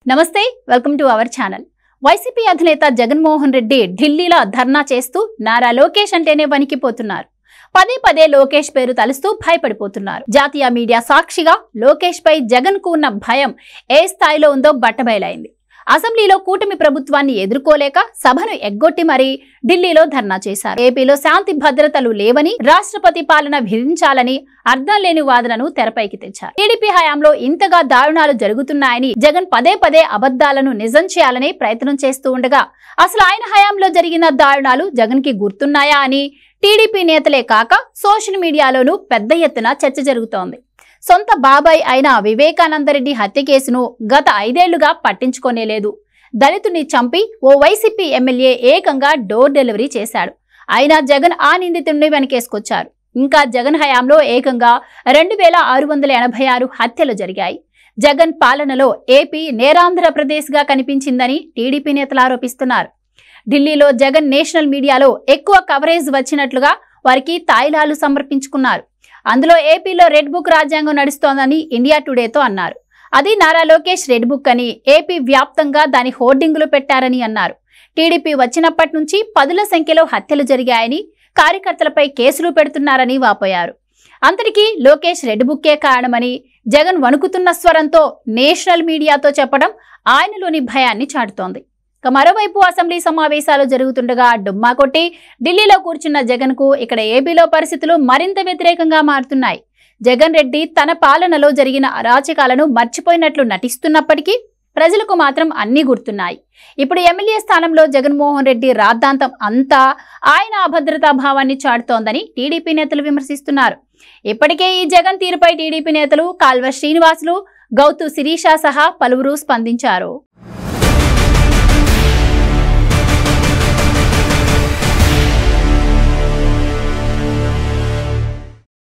నమస్తే welcome to our channel. YCP అధినేత జగన్మోహన్ రెడ్డి ఢిల్లీలో ధర్నా చేస్తూ నారా లోకేష్ అంటేనే వణికిపోతున్నారు. పదే పదే లోకేష్ పేరు తలుస్తూ భయపడిపోతున్నారు. జాతీయ మీడియా సాక్షిగా లోకేష్ పై జగన్ కు ఉన్న భయం ఏ స్థాయిలో ఉందో బట్టబయలైంది. అసెంబ్లీలో కూటమి ప్రభుత్వాన్ని ఎదుర్కోలేక సభను ఎగ్గొట్టి మరీ ఢిల్లీలో ధర్నా చేశారు. ఏపీలో శాంతి భద్రతలు లేవని, రాష్ట్రపతి పాలన విధించాలని అర్థం లేని వాదనను తెరపైకి తెచ్చారు. టీడీపీ హయాంలో ఇంతగా దారుణాలు జరుగుతున్నాయని జగన్ పదే పదే అబద్ధాలను నిజం చేయాలని ప్రయత్నం చేస్తూ ఉండగా అసలు ఆయన హయాంలో జరిగిన దారుణాలు జగన్ కి గుర్తున్నాయా అని టీడీపీ నేతలే కాక సోషల్ మీడియాలోనూ పెద్ద ఎత్తున చర్చ జరుగుతోంది. సొంత బాబాయ్ అయిన వివేకానందరెడ్డి హత్య కేసును గత 5 ఏళ్లుగా పట్టించుకోనేలేదు. దళితుని చంపి ఓ వైసీపీ ఎమ్మెల్యే ఏకంగా డోర్ డెలివరీ చేశాడు. అయినా జగన్ ఆ నిందితుడిని వెనకేసుకొచ్చారు. ఇంకా జగన్ హయాంలో ఏకంగా 2686 హత్యలు జరిగాయి. జగన్ పాలనలో ఏపీ నేరాంధ్రప్రదేశ్ గా కనిపించిందని టీడీపీ నేతలు ఆరోపిస్తున్నారు. ఢిల్లీలో జగన్ నేషనల్ మీడియాలో ఎక్కువ కవరేజ్ వచ్చినట్లుగా వారికి తాయిలాలు సమర్పించుకున్నారు. అందులో ఏపీలో రెడ్ బుక్ రాజ్యాంగం నడుస్తోందని ఇండియా టుడేతో అన్నారు. అది నారా లోకేష్ రెడ్ బుక్ అని, ఏపీ వ్యాప్తంగా దాని హోర్డింగులు పెట్టారని అన్నారు. టీడీపీ వచ్చినప్పటి నుంచి 10ల సంఖ్యలో హత్యలు జరిగాయని, కార్యకర్తలపై కేసులు పెడుతున్నారని వాపోయారు. అంతటికీ లోకేష్ రెడ్ బుక్కే కారణమని జగన్ వణుకుతున్న స్వరంతో నేషనల్ మీడియాతో చెప్పడం ఆయనలోని భయాన్ని చాటుతోంది. మరోవైపు అసెంబ్లీ సమావేశాలు జరుగుతుండగా డుమ్మా కొట్టి ఢిల్లీలో కూర్చున్న జగన్ కు ఇక్కడ ఏపీలో పరిస్థితులు మరింత వ్యతిరేకంగా మారుతున్నాయి. జగన్ రెడ్డి తన పాలనలో జరిగిన అరాచకాలను మర్చిపోయినట్లు నటిస్తున్నప్పటికీ ప్రజలకు మాత్రం అన్ని గుర్తున్నాయి. ఇప్పుడు ఎమ్మెల్యే స్థానంలో జగన్మోహన్ రెడ్డి రాద్ధాంతం అంతా ఆయన అభద్రతా భావాన్ని చాటుతోందని టీడీపీ నేతలు విమర్శిస్తున్నారు. ఇప్పటికే ఈ జగన్ తీరుపై టీడీపీ నేతలు కాల్వ శ్రీనివాసులు, గౌతు శిరీష సహా పలువురు స్పందించారు.